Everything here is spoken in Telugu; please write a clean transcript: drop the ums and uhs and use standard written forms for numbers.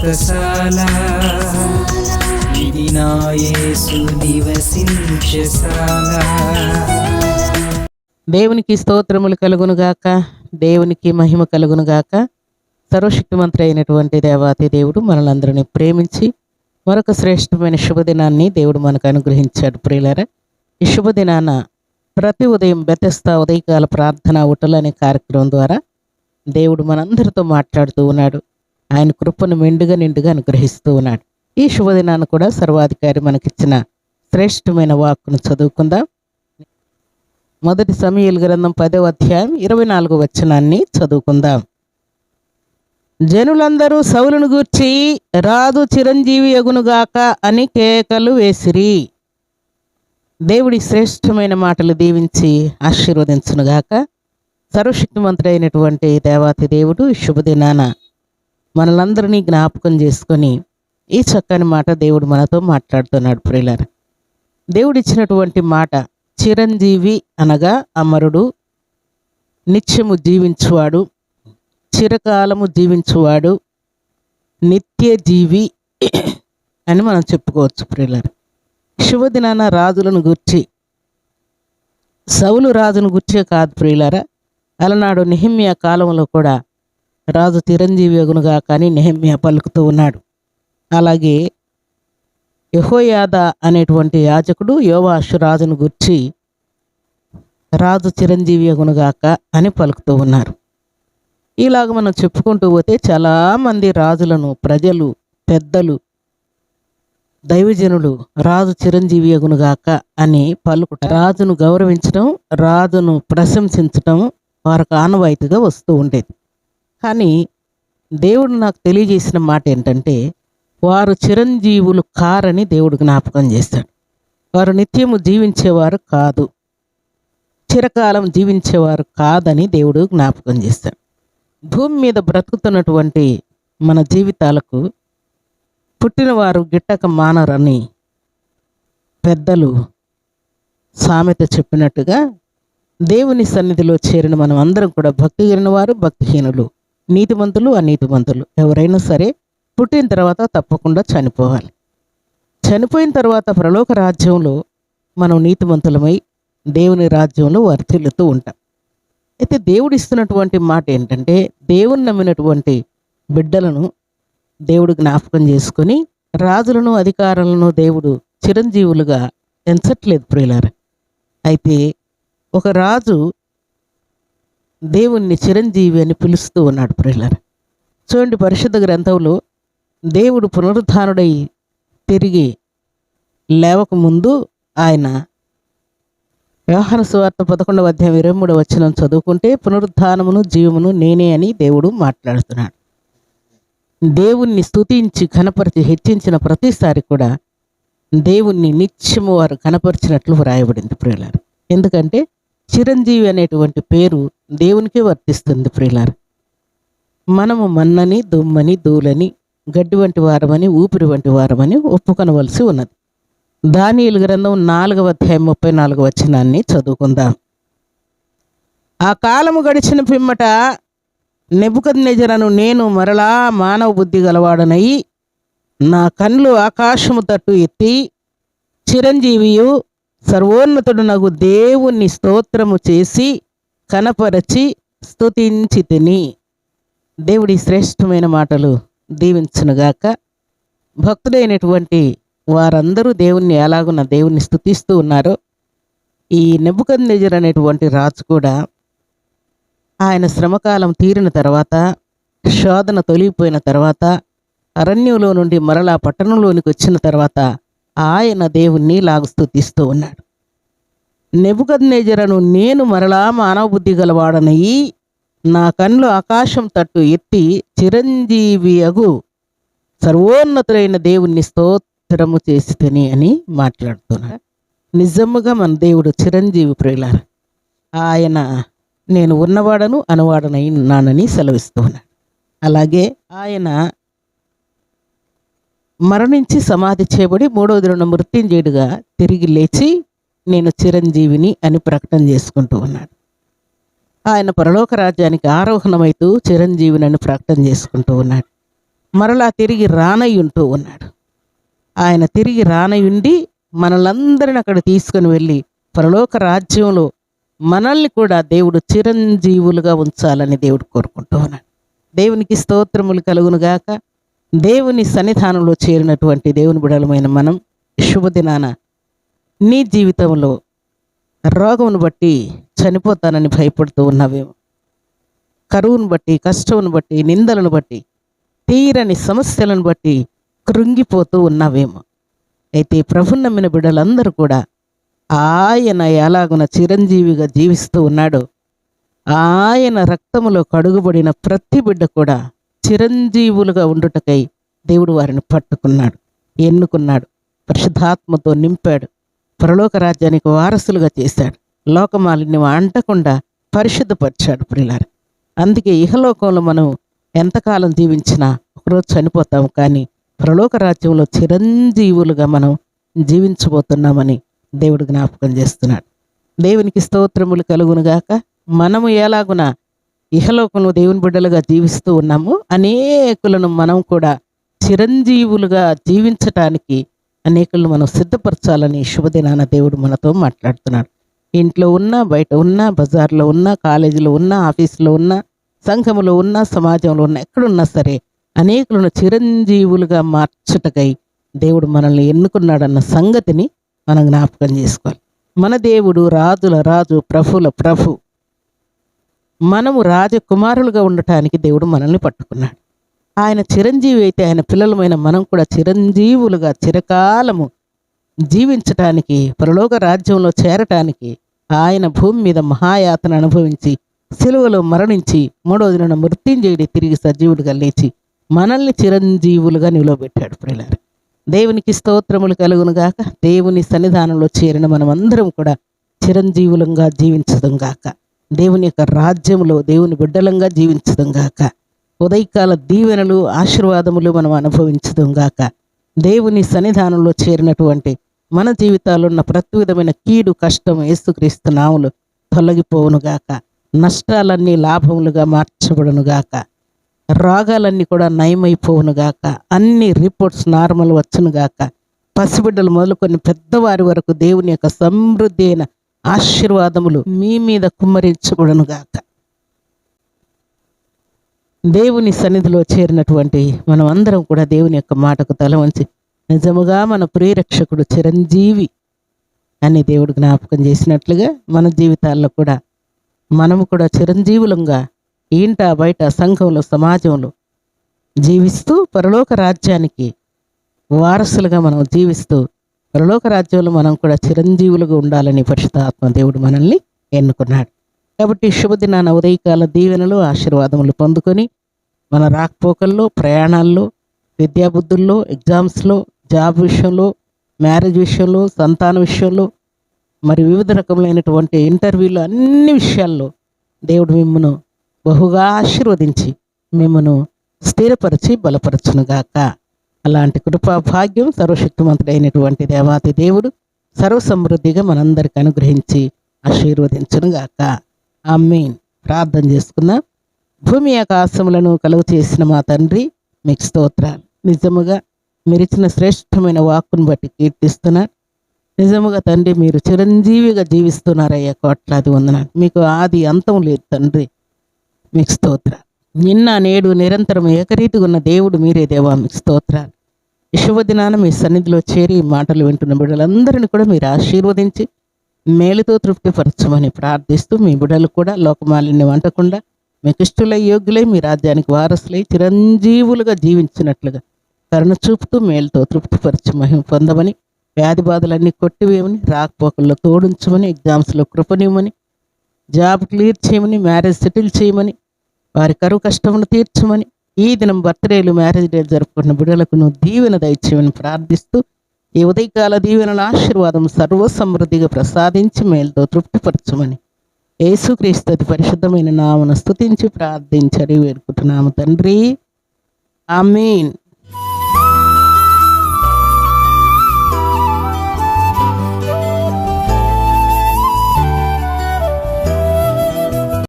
వ్రతశాల ఇది నా యేసు నివసించశాల. దేవునికి స్తోత్రములు కలుగునుగాక, దేవునికి మహిమ కలుగునుగాక. సర్వశక్తిమంతుడు అయినటువంటి దేవాతి దేవుడు మనలందరినీ ప్రేమించి మరొక శ్రేష్టమైన శుభదినాన్ని దేవుడు మనకు అనుగ్రహించాడు. ప్రియులారా, ఈ శుభదినాన ప్రతి ఉదయం బెతెస్తా ఉదయకాల ప్రార్థన ఊటలు అనే కార్యక్రమం ద్వారా దేవుడు మనందరితో మాట్లాడుతూ ఉన్నాడు. ఆయన కృపను మెండుగా నిండుగా అనుగ్రహిస్తూ ఉన్నాడు. ఈ శుభదినాన్ని కూడా సర్వాధికారి మనకిచ్చిన శ్రేష్టమైన వాక్కును చదువుకుందాం. మొదటి సమూయేలు గ్రంథం 10వ అధ్యాయం 24వ వచనాన్ని చదువుకుందాం. జనులందరూ సౌలును గూర్చి రాజు చిరంజీవి యగునుగాక అని కేకలు వేసిరి. దేవుడి శ్రేష్టమైన మాటలు దీవించి ఆశీర్వదించునుగాక. సర్వశక్తిమంతుడైనటువంటి దేవాతి దేవుడు శుభదినాన మనలందరినీ జ్ఞాపకం చేసుకొని ఈ చక్కని మాట దేవుడు మనతో మాట్లాడుతున్నాడు. ప్రియులారా, దేవుడిచ్చినటువంటి మాట చిరంజీవి అనగా అమరుడు, నిత్యము జీవించువాడు, చిరకాలము జీవించువాడు, నిత్య జీవి అని మనం చెప్పుకోవచ్చు. ప్రియులారా, శుభదినాన రాజులను గూర్చి, సౌలు రాజును గూర్చే కాదు ప్రియులారా, అలనాడు నెహెమ్యా కాలంలో కూడా రాజు చిరంజీవి యగునుగా కానీ నెహెమ్యా పలుకుతూ ఉన్నాడు. అలాగే యెహోయాదా అనేటువంటి యాజకుడు యోవాషు రాజును గూర్చి రాజు చిరంజీవి యగునుగాక అని పలుకుతూ ఉన్నారు. ఇలాగ మనం చెప్పుకుంటూ పోతే చాలామంది రాజులను ప్రజలు, పెద్దలు, దైవజనులు రాజు చిరంజీవి యగునుగాక అని పలుకుట, రాజును గౌరవించడం, రాజును ప్రశంసించడం వారికి ఆనవాయితీగా వస్తూ ఉండేది. కానీ దేవుడు నాకు తెలియజేసిన మాట ఏంటంటే, వారు చిరంజీవులు కారని దేవుడు జ్ఞాపకం చేస్తాడు. వారు నిత్యము జీవించేవారు కాదు, చిరకాలం జీవించేవారు కాదని దేవుడు జ్ఞాపకం చేస్తాడు. భూమి మీద బ్రతుకుతున్నటువంటి మన జీవితాలకు పుట్టినవారు గిట్టక మానరని పెద్దలు సామెత చెప్పినట్టుగా దేవుని సన్నిధిలో చేరిన మనం అందరం కూడా భక్తి కలిగిన వారు, భక్తిహీనులు, నీతిమంతులు, అనీతిమంతులు ఎవరైనా సరే పుట్టిన తర్వాత తప్పకుండా చనిపోవాలి. చనిపోయిన తర్వాత పరలోక రాజ్యంలో మనం నీతిమంతులమై దేవుని రాజ్యంలో వర్ధిల్లుతూ ఉంటాం. అయితే దేవుడు ఇస్తున్నటువంటి మాట ఏంటంటే, దేవుని నమ్మినటువంటి బిడ్డలను దేవుడు జ్ఞాపకం చేసుకొని రాజులను, అధికారులను దేవుడు చిరంజీవులుగా ఎంచట్లేదు ప్రియులారా. అయితే ఒక రాజు దేవుణ్ణి చిరంజీవి అని పిలుస్తూ ఉన్నాడు ప్రియులారా. చూడండి, పరిశుద్ధ గ్రంథంలో దేవుడు పునరుద్ధానుడై తిరిగి లేవకముందు ఆయన యోహాను సువార్త 11వ అధ్యాయం 23వ వచనం చదువుకుంటే, పునరుద్ధానమును జీవమును నేనే అని దేవుడు మాట్లాడుతున్నాడు. దేవుణ్ణి స్తుతించి కనపరిచి హెచ్చించిన ప్రతిసారి కూడా దేవుణ్ణి నిత్యము వారు కనపరిచినట్లు వ్రాయబడింది ప్రియులారా. ఎందుకంటే చిరంజీవి అనేటువంటి పేరు దేవునికే వర్తిస్తుంది ప్రియులారా. మనము మన్నని, దుమ్మని, ధూళని, గడ్డి వంటి వారమని, ఊపిరి వంటి వారమని ఒప్పుకొనవలసి ఉన్నది. దానియేలు గ్రంథం 4వ అధ్యాయం 34వ వచనాన్ని చదువుకుందాం. ఆ కాలము గడిచిన పిమ్మట నెబుకద్నెజరును నేను మరలా మానవ బుద్ధి గలవాడనై నా కన్నులు ఆకాశము తట్టు ఎత్తి చిరంజీవియు సర్వోన్నతుడు నగు దేవుణ్ణి స్తోత్రము చేసి కనపరచి స్తుతించి తిని. దేవుడి శ్రేష్టమైన మాటలు దీవించునుగాక. భక్తుడైనటువంటి వారందరూ దేవుణ్ణి ఎలాగున్న దేవుణ్ణి స్తుతిస్తూ ఉన్నారో, ఈ నెబుకద్నెజరు అనేటువంటి రాజు కూడా ఆయన శ్రమకాలం తీరిన తర్వాత, శోధన తొలగిపోయిన తర్వాత, అరణ్యంలో నుండి మరలా పట్టణంలోనికి వచ్చిన తర్వాత ఆయన దేవుణ్ణి లాగు స్తుతిస్తూ ఉన్నాడు. నెబుకద్నెజరును నేను మరలా మానవ బుద్ధి గలవాడనయి నా కన్నులు ఆకాశం తట్టు ఎత్తి చిరంజీవియగు సర్వోన్నతుడైన దేవుణ్ణి స్తోత్రము చేసి తిని అని మాట్లాడుతున్నాడు. నిజముగా మన దేవుడు చిరంజీవి ప్రియులారా. ఆయన నేను ఉన్నవాడను అనువాడనై ఉన్నానని సెలవిస్తూ ఉన్నాడు. అలాగే ఆయన మరణించి సమాధి చేయబడి 3వ దినాన మృత్యుంజయుడిగా తిరిగి లేచి నేను చిరంజీవిని అని ప్రకటన చేసుకుంటూ ఉన్నాడు. ఆయన పరలోక రాజ్యానికి ఆరోహణమైతూ చిరంజీవిని అని ప్రకటన చేసుకుంటూ ఉన్నాడు. మరలా తిరిగి రానయ్యుంటూ ఉన్నాడు. ఆయన తిరిగి రానయుండి మనలందరిని అక్కడ తీసుకుని వెళ్ళి పరలోక రాజ్యంలో మనల్ని కూడా దేవుడు చిరంజీవులుగా ఉంచాలని దేవుడు కోరుకుంటూ ఉన్నాడు. దేవునికి స్తోత్రములు కలుగునుగాక. దేవుని సన్నిధానంలో చేరినటువంటి దేవుని బిడ్డలమైన మనం శుభదినాన నీ జీవితంలో రోగమును బట్టి చనిపోతానని భయపడుతూ ఉన్నావేమో, కరువును బట్టి, కష్టమును బట్టి, నిందలను బట్టి, తీరని సమస్యలను బట్టి కృంగిపోతూ ఉన్నావేమో. అయితే ప్రభుని నమ్మిన బిడ్డలందరూ కూడా ఆయన ఎలాగున చిరంజీవిగా జీవిస్తూ ఉన్నాడో, ఆయన రక్తములో కడుగుబడిన ప్రతి బిడ్డ కూడా చిరంజీవులుగా ఉండుటకై దేవుడు వారిని పట్టుకున్నాడు, ఎన్నుకున్నాడు, పరిశుద్ధాత్మతో నింపాడు, పరలోక రాజ్యానికి వారసులుగా చేశాడు, లోకమాలిన్యం అంటకుండా పరిశుద్ధపరిచాడు ప్రియులారా. అందుకే ఇహలోకంలో మనం ఎంతకాలం జీవించినా ఒకరోజు చనిపోతాం, కానీ పరలోక రాజ్యంలో చిరంజీవులుగా మనం జీవించబోతున్నామని దేవుడు జ్ఞాపకం చేస్తున్నాడు. దేవునికి స్తోత్రములు కలుగునుగాక. మనము ఎలాగున ఇహలోకంలో దేవుని బిడ్డలుగా జీవిస్తూ ఉన్నాము, అనేకులను మనం కూడా చిరంజీవులుగా జీవించటానికి అనేకులను మనం సిద్ధపరచాలని శుభదినాన దేవుడు మనతో మాట్లాడుతున్నాడు. ఇంట్లో ఉన్నా, బయట ఉన్నా, బజార్లో ఉన్నా, కాలేజీలో ఉన్నా, ఆఫీసులో ఉన్నా, సంఘములో ఉన్నా, సమాజంలో ఉన్నా, ఎక్కడున్నా సరే అనేకులను చిరంజీవులుగా మార్చుటకై దేవుడు మనల్ని ఎన్నుకున్నాడన్న సంగతిని మనం జ్ఞాపకం చేసుకోవాలి. మన దేవుడు రాజుల రాజు, ప్రభుల ప్రభు. మనము రాజకుమారులుగా ఉండటానికి దేవుడు మనల్ని పట్టుకున్నాడు. ఆయన చిరంజీవి అయితే ఆయన పిల్లలమైన మనం కూడా చిరంజీవులుగా చిరకాలము జీవించటానికి, పరలోక రాజ్యంలో చేరటానికి ఆయన భూమి మీద మహాయాతన అనుభవించి సిలువలో మరణించి మూడవ దినాన మృత్యుంజయుడి తిరిగి సజీవుడిగా లేచి మనల్ని చిరంజీవులుగా నిలవబెట్టాడు ప్రియులారా. దేవునికి స్తోత్రములు కలుగునుగాక. దేవుని సన్నిధానంలో చేరిన మనం అందరం కూడా చిరంజీవులంగా జీవించడం గాక. దేవుని యొక్క రాజ్యంలో దేవుని బిడ్డలంగా జీవించడం గాక. ఉదయకాల దీవెనలు, ఆశీర్వాదములు మనం అనుభవించడం గాక. దేవుని సన్నిధానంలో చేరినటువంటి మన జీవితాల్లో ఉన్న ప్రతి విధమైన కీడు, కష్టం యేసుక్రీస్తు నామములో తొలగిపోవునుగాక. నష్టాలన్నీ లాభములుగా మార్చబడునుగాక. రోగాలన్నీ కూడా నయమైపోవునుగాక. అన్ని రిపోర్ట్స్ నార్మల్ వచ్చునుగాక. పసిబిడ్డలు మొదలుకొని పెద్దవారి వరకు దేవుని యొక్క సమృద్ధి అయిన ఆశీర్వాదములు మీ మీద కుమ్మరించబడునుగాక. దేవుని సన్నిధిలో చేరినటువంటి మనం అందరం కూడా దేవుని యొక్క మాటకు తల వంచి నిజముగా మన ప్రియరక్షకుడు చిరంజీవి అని దేవుడు జ్ఞాపకం చేసినట్లుగా మన జీవితాల్లో కూడా మనము కూడా చిరంజీవులంగా ఇంట బయట సంఘంలో సమాజంలో జీవిస్తూ పరలోక రాజ్యానికి వారసులుగా మనం జీవిస్తూ పరలోక రాజ్యంలో మనం కూడా చిరంజీవులుగా ఉండాలని పరిశుద్ధాత్మ దేవుడు మనల్ని ఎన్నుకున్నాడు. కాబట్టి శుభదినాన ఉదయకాల దీవెనలు, ఆశీర్వాదములు పొందుకొని మన రాకపోకల్లో, ప్రయాణాల్లో, విద్యాబుద్ధుల్లో, ఎగ్జామ్స్లో, జాబ్ విషయంలో, మ్యారేజ్ విషయంలో, సంతాన విషయంలో, మరి వివిధ రకములైనటువంటి ఇంటర్వ్యూలు, అన్ని విషయాల్లో దేవుడు మిమ్మను బహుగా ఆశీర్వదించి మిమ్మను స్థిరపరిచి బలపరచునుగాక. అలాంటి కృపా భాగ్యం సర్వశక్తిమంతుడైనటువంటి దేవాతి దేవుడు సర్వసమృద్ధిగా మనందరికి అనుగ్రహించి ఆశీర్వదించునుగాక. ఆమేన్. ప్రార్థన చేసుకుందాం. భూమి ఆకాశములను కలుగు చేసిన మా తండ్రి, మీకు స్తోత్రాలు. నిజముగా మీరు ఇచ్చిన శ్రేష్టమైన వాక్కును బట్టి కీర్తిస్తున్నారు. నిజముగా తండ్రి, మీరు చిరంజీవిగా జీవిస్తున్నారయ్యా. కోట్లాది వందనాలు. మీకు ఆది అంతం లేదు తండ్రి. మీకు స్తోత్రాలు. నిన్న నేడు నిరంతరం ఏకరీతిగా ఉన్న దేవుడు మీరే దేవా. మీకు స్తోత్రాలు. ఈ శుభదినాన మీ సన్నిధిలో చేరి ఈ మాటలు వింటున్న బిడ్డలందరినీ కూడా మీరు ఆశీర్వదించి మేలుతో తృప్తిపరచమని ప్రార్థిస్తూ, మీ బిడ్డలు కూడా లోకమాలిన్యం అంటకుండా మీకు ఇష్టలై, యోగ్యులై, మీ రాజ్యానికి వారసులై చిరంజీవులుగా జీవించినట్లుగా కరుణ చూపుతూ మేలుతో తృప్తిపరచి మహిమ పొందమని, వ్యాధి బాధలన్నీ కొట్టివేయమని, రాకపోకల్లో తోడించమని, ఎగ్జామ్స్లో కృపనివ్వమని, జాబ్ క్లియర్ చేయమని, మ్యారేజ్ సెటిల్ చేయమని, వారి కరువు కష్టమును తీర్చమని, ఈ దినం బర్త్డేలు, మ్యారేజ్ డేలు జరుపుకున్న బిడ్డలకు నువ్వు దీవెన దయచేయమని ప్రార్థిస్తూ, ఈ ఉదయకాల దీవెనల ఆశీర్వాదం సర్వసమృద్ధిగా ప్రసాదించి మేలుతో తృప్తిపరచమని యేసుక్రీస్తు అతి పరిశుద్ధమైన నామమున స్తుతించి ప్రార్థించి వేడుకుంటున్నాము తండ్రి. ఆమేన్.